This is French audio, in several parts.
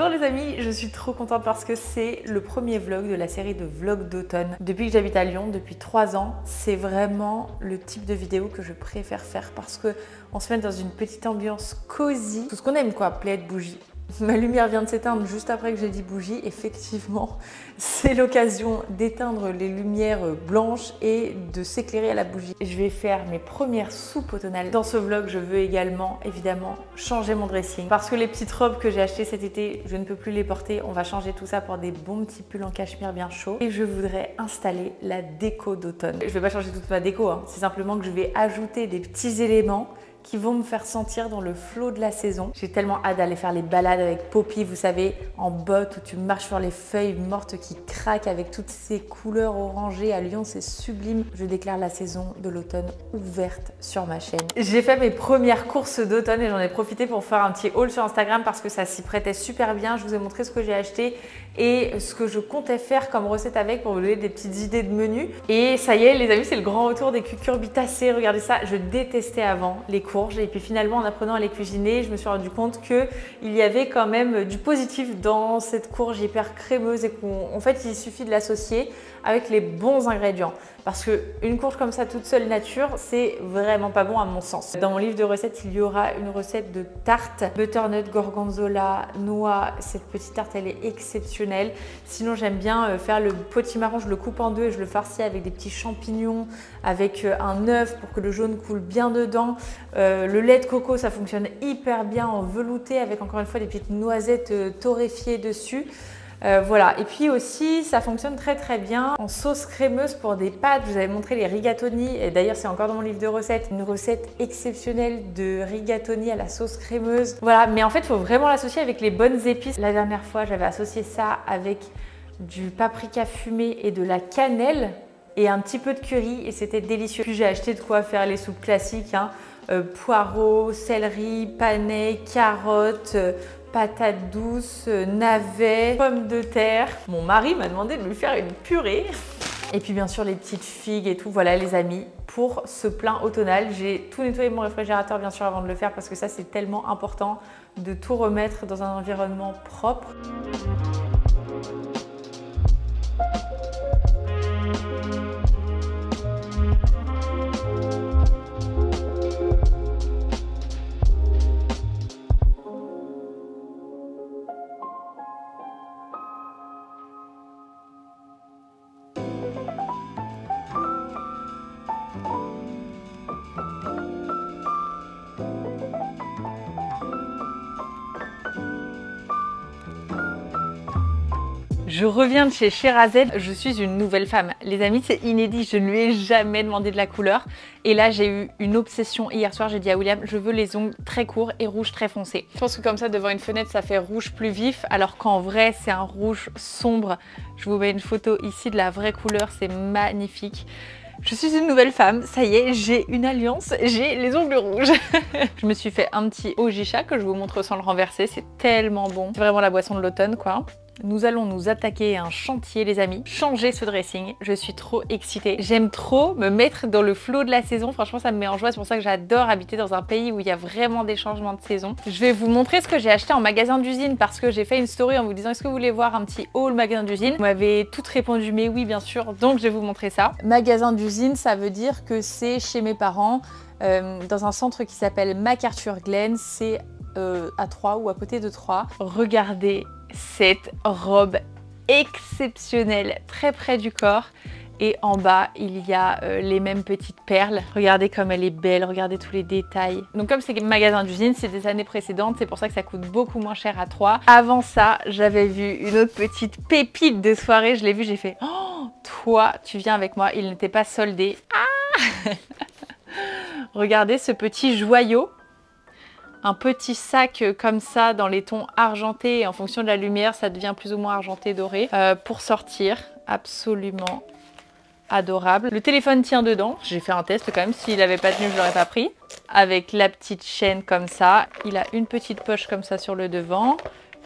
Bonjour les amis, je suis trop contente parce que c'est le premier vlog de la série de vlogs d'automne. Depuis que j'habite à Lyon, depuis 3 ans, c'est vraiment le type de vidéo que je préfère faire parce qu'on se met dans une petite ambiance cosy. Tout ce qu'on aime quoi, plaid, bougie. Ma lumière vient de s'éteindre juste après que j'ai dit bougie. Effectivement, c'est l'occasion d'éteindre les lumières blanches et de s'éclairer à la bougie. Je vais faire mes premières soupes automnales. Dans ce vlog, je veux également, évidemment, changer mon dressing. Parce que les petites robes que j'ai achetées cet été, je ne peux plus les porter. On va changer tout ça pour des bons petits pulls en cachemire bien chauds. Et je voudrais installer la déco d'automne. Je ne vais pas changer toute ma déco, hein. C'est simplement que je vais ajouter des petits éléments qui vont me faire sentir dans le flot de la saison. J'ai tellement hâte d'aller faire les balades avec Poppy, vous savez, en bottes où tu marches sur les feuilles mortes qui craquent avec toutes ces couleurs orangées. À Lyon, c'est sublime. Je déclare la saison de l'automne ouverte sur ma chaîne. J'ai fait mes premières courses d'automne et j'en ai profité pour faire un petit haul sur Instagram parce que ça s'y prêtait super bien. Je vous ai montré ce que j'ai acheté et ce que je comptais faire comme recette avec pour vous donner des petites idées de menus. Et ça y est, les amis, c'est le grand retour des cucurbitacées. Regardez ça, je détestais avant les courges et puis finalement en apprenant à les cuisiner, je me suis rendu compte qu'il y avait quand même du positif dans cette courge hyper crémeuse et qu'en fait il suffit de l'associer avec les bons ingrédients parce qu'une courge comme ça toute seule nature, c'est vraiment pas bon à mon sens. Dans mon livre de recettes, il y aura une recette de tarte butternut, gorgonzola, noix. Cette petite tarte, elle est exceptionnelle. Sinon, j'aime bien faire le potimarron, je le coupe en deux et je le farcis avec des petits champignons, avec un œuf pour que le jaune coule bien dedans. Le lait de coco, ça fonctionne hyper bien en velouté avec encore une fois des petites noisettes torréfiées dessus. Voilà, et puis aussi ça fonctionne très bien en sauce crémeuse pour des pâtes. Je vous avais montré les rigatoni et d'ailleurs c'est encore dans mon livre de recettes, une recette exceptionnelle de rigatoni à la sauce crémeuse. Voilà, mais en fait il faut vraiment l'associer avec les bonnes épices. La dernière fois j'avais associé ça avec du paprika fumé et de la cannelle et un petit peu de curry et c'était délicieux. Puis j'ai acheté de quoi faire les soupes classiques, hein. Poireaux, céleri, panais, carottes, patates douces, navets, pommes de terre. Mon mari m'a demandé de lui faire une purée. Et puis bien sûr les petites figues et tout. Voilà les amis, pour ce plein automnal, j'ai tout nettoyé mon réfrigérateur bien sûr avant de le faire parce que ça c'est tellement important de tout remettre dans un environnement propre. Je reviens de chez Sherazade, je suis une nouvelle femme. Les amis, c'est inédit, je ne lui ai jamais demandé de la couleur. Et là, j'ai eu une obsession hier soir, j'ai dit à William, je veux les ongles très courts et rouge très foncé. Je pense que comme ça, devant une fenêtre, ça fait rouge plus vif, alors qu'en vrai, c'est un rouge sombre. Je vous mets une photo ici de la vraie couleur, c'est magnifique. Je suis une nouvelle femme, ça y est, j'ai une alliance, j'ai les ongles rouges. Je me suis fait un petit Ojicha que je vous montre sans le renverser, c'est tellement bon. C'est vraiment la boisson de l'automne quoi. Nous allons nous attaquer à un chantier les amis, changer ce dressing, je suis trop excitée. J'aime trop me mettre dans le flot de la saison, franchement ça me met en joie, c'est pour ça que j'adore habiter dans un pays où il y a vraiment des changements de saison. Je vais vous montrer ce que j'ai acheté en magasin d'usine parce que j'ai fait une story en vous disant est-ce que vous voulez voir un petit haul magasin d'usine. Vous m'avez toutes répondu mais oui bien sûr, donc je vais vous montrer ça. Magasin d'usine ça veut dire que c'est chez mes parents, dans un centre qui s'appelle MacArthur Glen, c'est à Troyes ou à côté de Troyes. Regardez cette robe exceptionnelle, très près du corps. Et en bas, il y a les mêmes petites perles. Regardez comme elle est belle, regardez tous les détails. Donc comme c'est magasin d'usine, c'est des années précédentes, c'est pour ça que ça coûte beaucoup moins cher à Troyes. Avant ça, j'avais vu une autre petite pépite de soirée, je l'ai vue, j'ai fait « Oh, toi, tu viens avec moi ». Il n'était pas soldé. Ah regardez ce petit joyau. Un petit sac comme ça dans les tons argentés et en fonction de la lumière ça devient plus ou moins argenté doré pour sortir, absolument adorable. Le téléphone tient dedans, j'ai fait un test quand même, s'il n'avait pas tenu je l'aurais pas pris. Avec la petite chaîne comme ça, il a une petite poche comme ça sur le devant,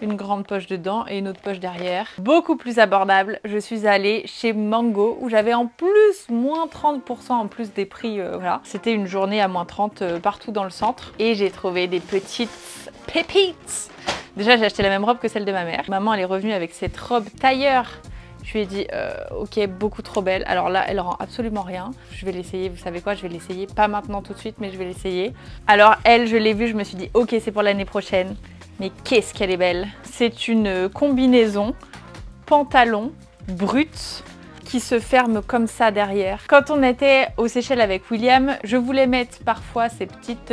une grande poche dedans et une autre poche derrière. Beaucoup plus abordable. Je suis allée chez Mango où j'avais en plus moins 30% en plus des prix. Voilà. C'était une journée à moins 30 partout dans le centre. Et j'ai trouvé des petites pépites. Déjà, j'ai acheté la même robe que celle de ma mère. Maman, elle est revenue avec cette robe tailleur. Je lui ai dit, ok, beaucoup trop belle. Alors là, elle rend absolument rien. Je vais l'essayer, vous savez quoi, je vais l'essayer. Pas maintenant tout de suite, mais je vais l'essayer. Alors elle, je l'ai vue, je me suis dit, ok, c'est pour l'année prochaine. Mais qu'est-ce qu'elle est belle. C'est une combinaison pantalon brut qui se ferme comme ça derrière. Quand on était aux Seychelles avec William, je voulais mettre parfois ces petites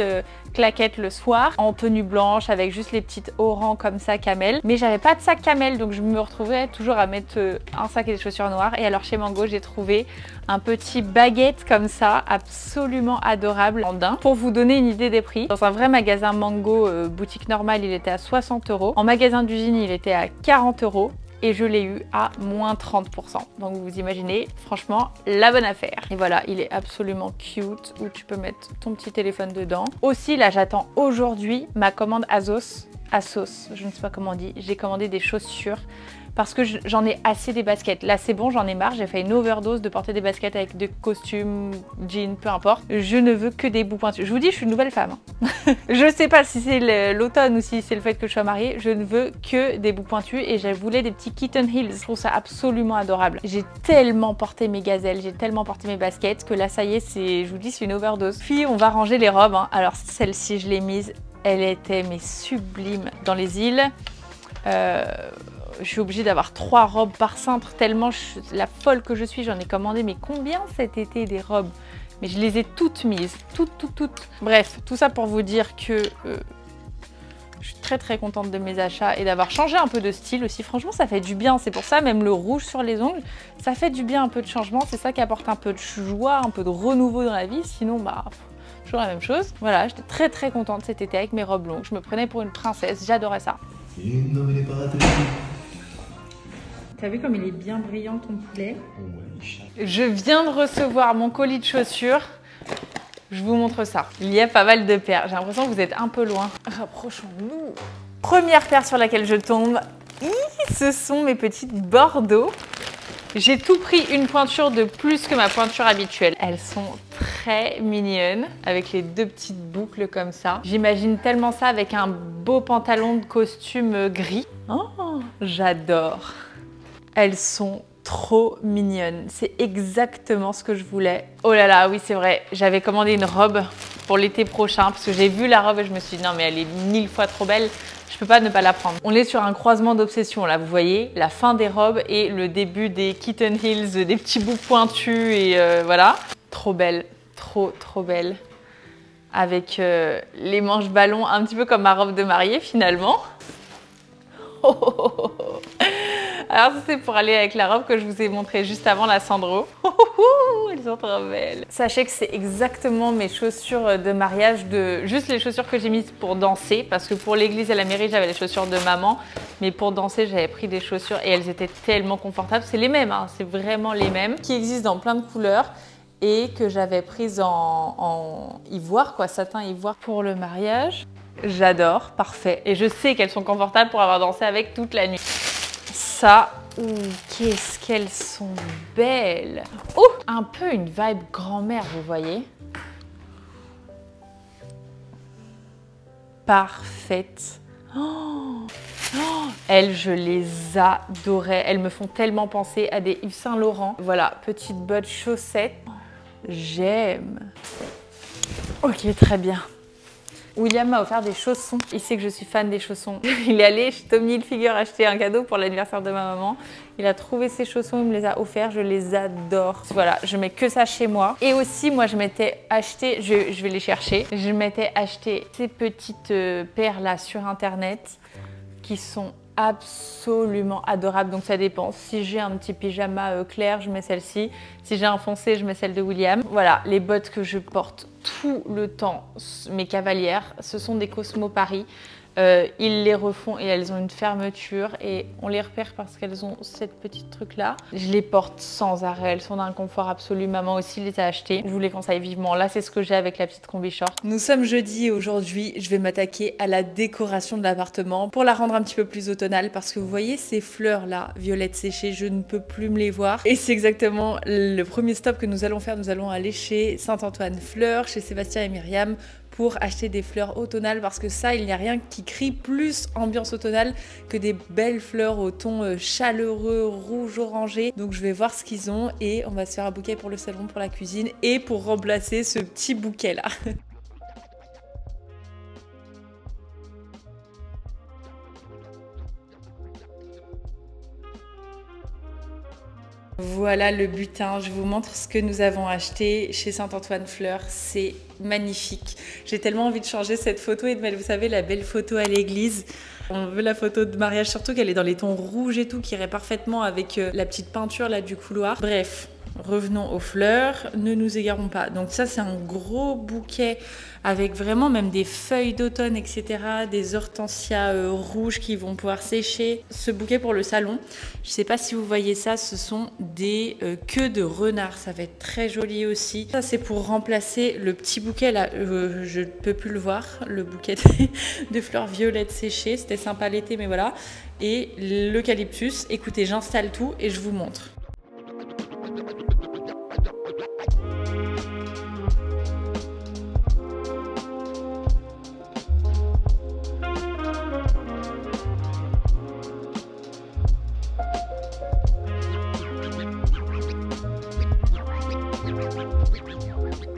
claquettes le soir en tenue blanche avec juste les petites orangs comme ça camel, mais j'avais pas de sac camel, donc je me retrouvais toujours à mettre un sac et des chaussures noires. Et alors chez Mango, j'ai trouvé un petit baguette comme ça, absolument adorable en daim. Pour vous donner une idée des prix, dans un vrai magasin Mango boutique normale, il était à 60 €. En magasin d'usine, il était à 40 €. Et je l'ai eu à moins 30%. Donc vous imaginez, franchement, la bonne affaire. Et voilà, il est absolument cute, où tu peux mettre ton petit téléphone dedans. Aussi, là, j'attends aujourd'hui ma commande Asos, je ne sais pas comment on dit. J'ai commandé des chaussures parce que j'en ai assez des baskets. Là, c'est bon, j'en ai marre. J'ai fait une overdose de porter des baskets avec des costumes, jeans, peu importe. Je ne veux que des bouts pointus. Je vous dis, je suis une nouvelle femme. Je sais pas si c'est l'automne ou si c'est le fait que je sois mariée. Je ne veux que des bouts pointus et je voulais des petits kitten heels. Je trouve ça absolument adorable. J'ai tellement porté mes gazelles, j'ai tellement porté mes baskets que là, ça y est, je vous dis, c'est une overdose. Puis, on va ranger les robes. Hein. Alors, celle-ci, je l'ai mise. Elle était mais sublime dans les îles. Je suis obligée d'avoir 3 robes par cintre tellement la folle que je suis. J'en ai commandé mais combien cet été des robes? Mais je les ai toutes mises, toutes. Bref, tout ça pour vous dire que je suis très contente de mes achats et d'avoir changé un peu de style aussi. Franchement, ça fait du bien. C'est pour ça, même le rouge sur les ongles, ça fait du bien, un peu de changement. C'est ça qui apporte un peu de joie, un peu de renouveau dans la vie. Sinon, bah, toujours la même chose. Voilà, j'étais très contente cet été avec mes robes longues. Je me prenais pour une princesse, j'adorais ça. T'as vu comme il est bien brillant ton poulet? Je viens de recevoir mon colis de chaussures. Je vous montre ça. Il y a pas mal de paires. J'ai l'impression que vous êtes un peu loin. Rapprochons-nous. Première paire sur laquelle je tombe. Ce sont mes petites Bordeaux. J'ai tout pris une pointure de plus que ma pointure habituelle. Elles sont très mignonnes avec les 2 petites boucles comme ça. J'imagine tellement ça avec un beau pantalon de costume gris. Oh, j'adore. Elles sont trop mignonnes. C'est exactement ce que je voulais. Oh là là, oui, c'est vrai. J'avais commandé une robe pour l'été prochain parce que j'ai vu la robe et je me suis dit non mais elle est 1000 fois trop belle. Je peux pas ne pas la prendre. On est sur un croisement d'obsession là, vous voyez, la fin des robes et le début des kitten heels, des petits bouts pointus et voilà. Trop belle, trop belle. Avec les manches ballons, un petit peu comme ma robe de mariée finalement. Alors ça c'est pour aller avec la robe que je vous ai montrée juste avant, la Sandro. Elles sont trop belles. Sachez que c'est exactement mes chaussures de mariage, juste les chaussures que j'ai mises pour danser, parce que pour l'église et la mairie j'avais les chaussures de maman, mais pour danser j'avais pris des chaussures et elles étaient tellement confortables. C'est les mêmes, hein, c'est vraiment les mêmes, qui existent dans plein de couleurs et que j'avais prises en ivoire, quoi, satin ivoire pour le mariage. J'adore, parfait. Et je sais qu'elles sont confortables pour avoir dansé avec toute la nuit. Ça, qu'est-ce qu'elles sont belles. Oh, un peu une vibe grand-mère, vous voyez. Parfaite. Oh, elles, je les adorais. Elles me font tellement penser à des Yves Saint Laurent. Voilà, petite botte chaussette. J'aime. Ok, très bien. William m'a offert des chaussons. Il sait que je suis fan des chaussons. Il est allé chez Tommy Hilfiger acheter un cadeau pour l'anniversaire de ma maman. Il a trouvé ces chaussons, il me les a offerts. Je les adore. Voilà, je mets que ça chez moi. Et aussi, moi, je m'étais acheté, je vais les chercher. Je m'étais acheté ces petites paires là sur internet qui sont absolument adorables. Donc ça dépend. Si j'ai un petit pyjama clair, je mets celle-ci. Si j'ai un foncé, je mets celle de William. Voilà, les bottes que je porte tout le temps, mes cavalières, ce sont des Cosmo Paris. Ils les refont et elles ont une fermeture et on les repère parce qu'elles ont cette petite truc là. Je les porte sans arrêt, elles sont d'un confort absolu. Maman aussi les a achetées. Je vous les conseille vivement. Là, c'est ce que j'ai avec la petite combi short. Nous sommes jeudi et aujourd'hui, je vais m'attaquer à la décoration de l'appartement pour la rendre un petit peu plus automnale parce que vous voyez ces fleurs là, violettes séchées, je ne peux plus me les voir. Et c'est exactement le premier stop que nous allons faire. Nous allons aller chez Saint-Antoine Fleurs, chez Sébastien et Myriam, pour acheter des fleurs automnales parce que ça, il n'y a rien qui crie plus ambiance automnale que des belles fleurs au ton chaleureux, rouge orangé. Donc je vais voir ce qu'ils ont et on va se faire un bouquet pour le salon, pour la cuisine et pour remplacer ce petit bouquet là. Voilà le butin, je vous montre ce que nous avons acheté chez Saint-Antoine Fleurs, c'est magnifique. J'ai tellement envie de changer cette photo et de mettre, vous savez, la belle photo à l'église. On veut la photo de mariage, surtout qu'elle est dans les tons rouges et tout, qui irait parfaitement avec la petite peinture là du couloir. Bref, revenons aux fleurs, ne nous égarons pas. Donc ça, c'est un gros bouquet avec vraiment même des feuilles d'automne, etc. Des hortensias rouges qui vont pouvoir sécher. Ce bouquet pour le salon, je sais pas si vous voyez ça, ce sont des queues de renard. Ça va être très joli aussi. Ça, c'est pour remplacer le petit bouquet là, je ne peux plus le voir, le bouquet de fleurs violettes séchées. C'était sympa l'été, mais voilà. Et l'eucalyptus. Écoutez, j'installe tout et je vous montre.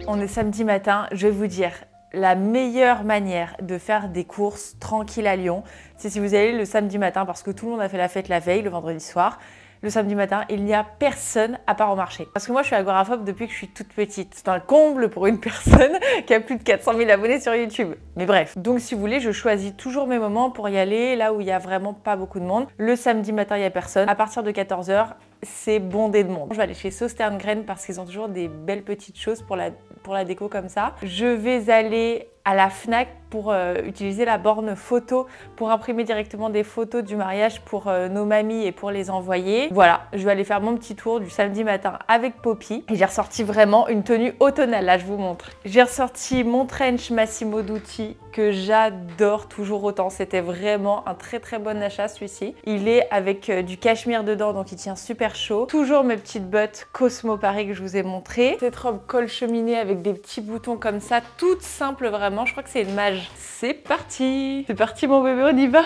On est samedi matin, je vais vous dire, la meilleure manière de faire des courses tranquilles à Lyon, c'est si vous allez le samedi matin parce que tout le monde a fait la fête la veille, le vendredi soir. Le samedi matin, il n'y a personne à part au marché. Parce que moi, je suis agoraphobe depuis que je suis toute petite. C'est un comble pour une personne qui a plus de 400 000 abonnés sur YouTube. Mais bref, donc si vous voulez, je choisis toujours mes moments pour y aller là où il n'y a vraiment pas beaucoup de monde. Le samedi matin, il n'y a personne. À partir de 14 h, c'est bondé de monde. Je vais aller chez Sauterne parce qu'ils ont toujours des belles petites choses pour la déco comme ça. Je vais aller à la Fnac pour utiliser la borne photo pour imprimer directement des photos du mariage pour nos mamies et pour les envoyer. Voilà, je vais aller faire mon petit tour du samedi matin avec Poppy et j'ai ressorti vraiment une tenue automnale, là je vous montre. J'ai ressorti mon trench Massimo Dutti que j'adore toujours autant, c'était vraiment un très très bon achat celui-ci. Il est avec du cachemire dedans donc il tient super chaud. Toujours mes petites bottes Cosmo pareil que je vous ai montré. Cette robe col cheminée avec des petits boutons comme ça, toute simple vraiment, je crois que c'est une Mage. C'est parti! C'est parti mon bébé, on y va!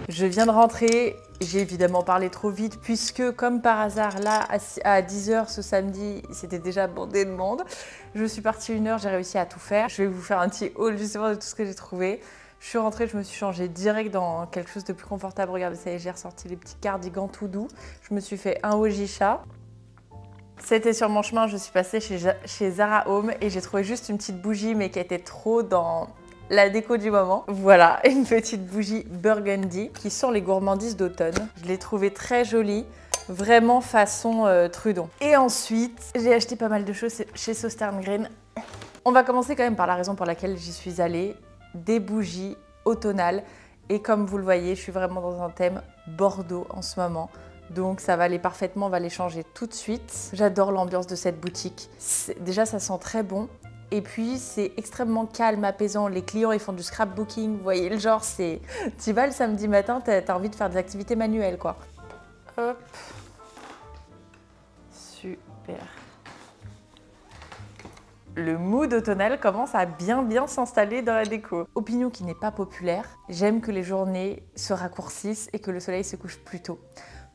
Je viens de rentrer, j'ai évidemment parlé trop vite puisque comme par hasard là à 10 h ce samedi c'était déjà bondé de monde. Je suis partie 1 heure, j'ai réussi à tout faire. Je vais vous faire un petit haul justement de tout ce que j'ai trouvé. Je suis rentrée, je me suis changée direct dans quelque chose de plus confortable. Regardez, ça y est, j'ai ressorti les petits cardigans tout doux. Je me suis fait un Ojisha. C'était sur mon chemin, je suis passée chez Zara Home et j'ai trouvé juste une petite bougie mais qui était trop dans la déco du moment. Voilà, une petite bougie burgundy qui sont les gourmandises d'automne. Je l'ai trouvée très jolie, vraiment façon Trudon. Et ensuite, j'ai acheté pas mal de choses chez Sauterne Green. On va commencer quand même par la raison pour laquelle j'y suis allée. Des bougies automnales et comme vous le voyez, je suis vraiment dans un thème Bordeaux en ce moment. Donc ça va aller parfaitement, on va les changer tout de suite. J'adore l'ambiance de cette boutique. Déjà, ça sent très bon. Et puis, c'est extrêmement calme, apaisant. Les clients, ils font du scrapbooking. Vous voyez le genre, c'est... Tu vas le samedi matin, t'as envie de faire des activités manuelles, quoi. Hop. Super. Le mood automnal commence à bien s'installer dans la déco. Opinion qui n'est pas populaire, j'aime que les journées se raccourcissent et que le soleil se couche plus tôt.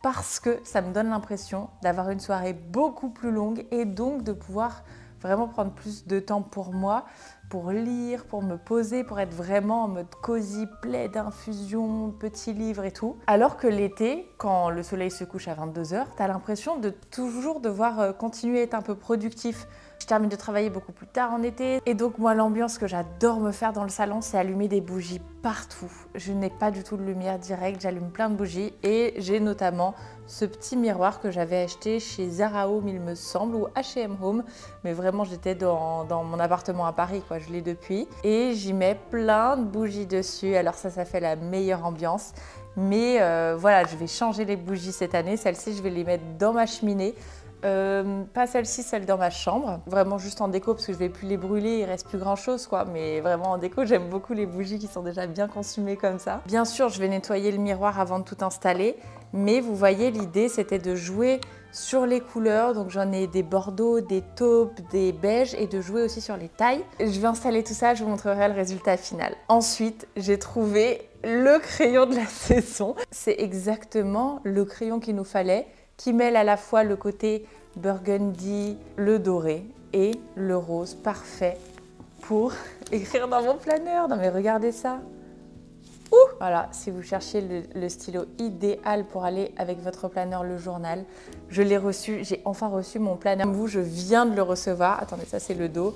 Parce que ça me donne l'impression d'avoir une soirée beaucoup plus longue et donc de pouvoir vraiment prendre plus de temps pour moi, pour lire, pour me poser, pour être vraiment en mode cosy, plaid, infusion, petit livre et tout. Alors que l'été, quand le soleil se couche à 22 h, t'as l'impression de toujours devoir continuer à être un peu productif. Je termine de travailler beaucoup plus tard en été. Et donc moi, l'ambiance que j'adore me faire dans le salon, c'est allumer des bougies partout. Je n'ai pas du tout de lumière directe, j'allume plein de bougies. Et j'ai notamment ce petit miroir que j'avais acheté chez Zara Home, il me semble, ou H&M Home. Mais vraiment, j'étais dans mon appartement à Paris, quoi. Je l'ai depuis. Et j'y mets plein de bougies dessus. Alors ça fait la meilleure ambiance. Mais voilà, je vais changer les bougies cette année. Celles-ci, je vais les mettre dans ma cheminée. Pas celle-ci, celle dans ma chambre. Vraiment juste en déco parce que je vais plus les brûler, il reste plus grand chose quoi. Mais vraiment en déco, j'aime beaucoup les bougies qui sont déjà bien consumées comme ça. Bien sûr, je vais nettoyer le miroir avant de tout installer. Mais vous voyez, l'idée c'était de jouer sur les couleurs. Donc j'en ai des bordeaux, des taupes, des beiges et de jouer aussi sur les tailles. Je vais installer tout ça, je vous montrerai le résultat final. Ensuite, j'ai trouvé le crayon de la saison. C'est exactement le crayon qu'il nous fallait, qui mêle à la fois le côté burgundy, le doré et le rose, parfait pour écrire dans mon planeur. Non mais regardez ça. Ouh, voilà, si vous cherchez le stylo idéal pour aller avec votre planeur, le journal, je l'ai reçu, j'ai enfin reçu mon planeur. Comme vous, je viens de le recevoir. Attendez, ça c'est le dos.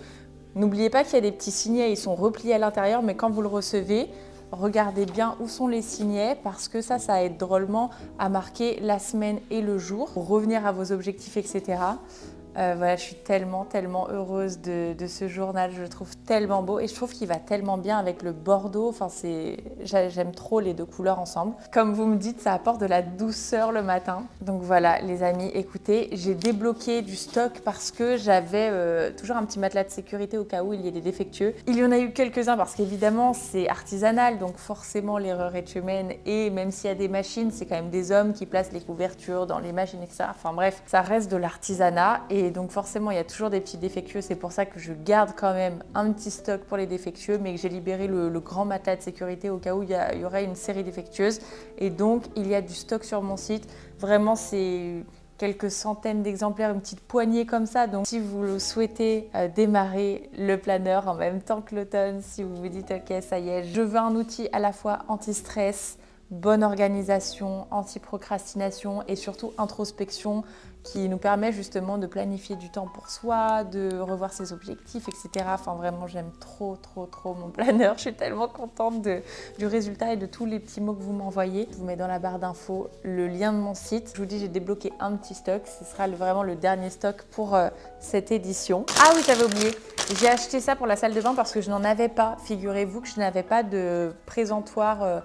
N'oubliez pas qu'il y a des petits signets, ils sont repliés à l'intérieur, mais quand vous le recevez, regardez bien où sont les signets parce que ça aide drôlement à marquer la semaine et le jour pour revenir à vos objectifs, etc. Voilà, je suis tellement heureuse de ce journal, je le trouve tellement beau et je trouve qu'il va tellement bien avec le bordeaux. Enfin, j'aime trop les deux couleurs ensemble. Comme vous me dites, ça apporte de la douceur le matin. Donc voilà les amis, écoutez, j'ai débloqué du stock parce que j'avais toujours un petit matelas de sécurité au cas où il y ait des défectueux. Il y en a eu quelques-uns parce qu'évidemment c'est artisanal, donc forcément l'erreur est humaine et même s'il y a des machines, c'est quand même des hommes qui placent les couvertures dans les machines, etc. Enfin bref, ça reste de l'artisanat et donc forcément il y a toujours des petits défectueux, c'est pour ça que je garde quand même un petit stock pour les défectueux, mais que j'ai libéré le grand matelas de sécurité au cas où il y aurait une série défectueuse. Et donc il y a du stock sur mon site, vraiment c'est quelques centaines d'exemplaires, une petite poignée comme ça. Donc si vous souhaitez démarrer le planeur en même temps que l'automne, si vous vous dites ok ça y est, je veux un outil à la fois anti-stress, bonne organisation, anti-procrastination et surtout introspection qui nous permet justement de planifier du temps pour soi, de revoir ses objectifs, etc. Enfin vraiment j'aime trop mon planeur. Je suis tellement contente du résultat et de tous les petits mots que vous m'envoyez. Je vous mets dans la barre d'infos le lien de mon site. Je vous dis j'ai débloqué un petit stock, ce sera vraiment le dernier stock pour cette édition. Ah oui j'avais oublié, j'ai acheté ça pour la salle de bain parce que je n'en avais pas. Figurez-vous que je n'avais pas de présentoir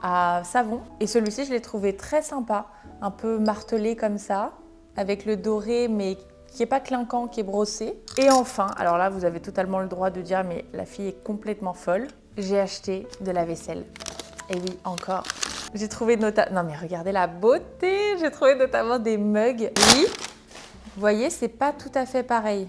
à savon et celui-ci je l'ai trouvé très sympa, un peu martelé comme ça avec le doré mais qui n'est pas clinquant, qui est brossé. Et enfin, alors là vous avez totalement le droit de dire mais la fille est complètement folle, j'ai acheté de la vaisselle. Et oui encore, j'ai trouvé notamment, non mais regardez la beauté, j'ai trouvé notamment des mugs. Oui, vous voyez c'est pas tout à fait pareil.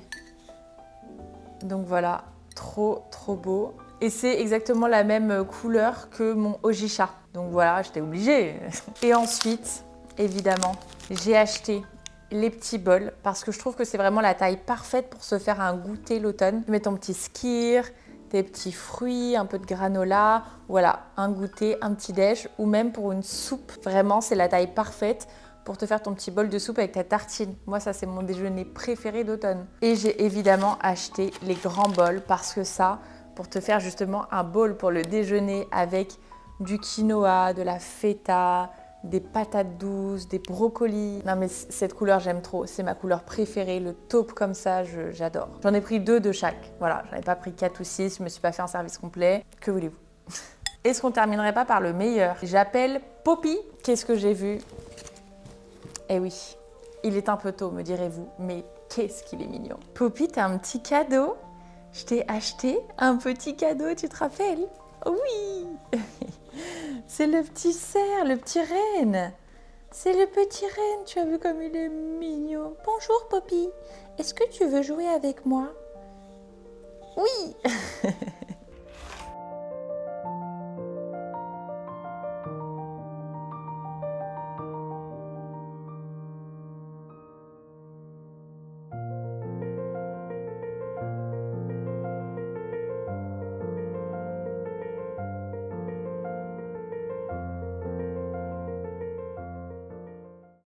Donc voilà, trop beau. Et c'est exactement la même couleur que mon Ojisha. Donc voilà, j'étais obligée. Et ensuite, évidemment, j'ai acheté les petits bols parce que je trouve que c'est vraiment la taille parfaite pour se faire un goûter l'automne. Tu mets ton petit skyr, tes petits fruits, un peu de granola, voilà, un goûter, un petit déj ou même pour une soupe. Vraiment, c'est la taille parfaite pour te faire ton petit bol de soupe avec ta tartine. Moi, ça, c'est mon déjeuner préféré d'automne. Et j'ai évidemment acheté les grands bols parce que ça, pour te faire justement un bol pour le déjeuner avec du quinoa, de la feta, des patates douces, des brocolis. Non mais cette couleur j'aime trop, c'est ma couleur préférée, le taupe comme ça, j'adore. J'en ai pris 2 de chaque, voilà, j'en ai pas pris 4 ou 6, je me suis pas fait un service complet, que voulez-vous. Est-ce qu'on terminerait pas par le meilleur? J'appelle Poppy. Qu'est-ce que j'ai vu? Eh oui, il est un peu tôt me direz-vous, mais qu'est-ce qu'il est mignon. Poppy, t'as un petit cadeau? Je t'ai acheté un petit cadeau, tu te rappelles? Oui. C'est le petit cerf, le petit renne. C'est le petit renne, tu as vu comme il est mignon. Bonjour Poppy, est-ce que tu veux jouer avec moi? Oui.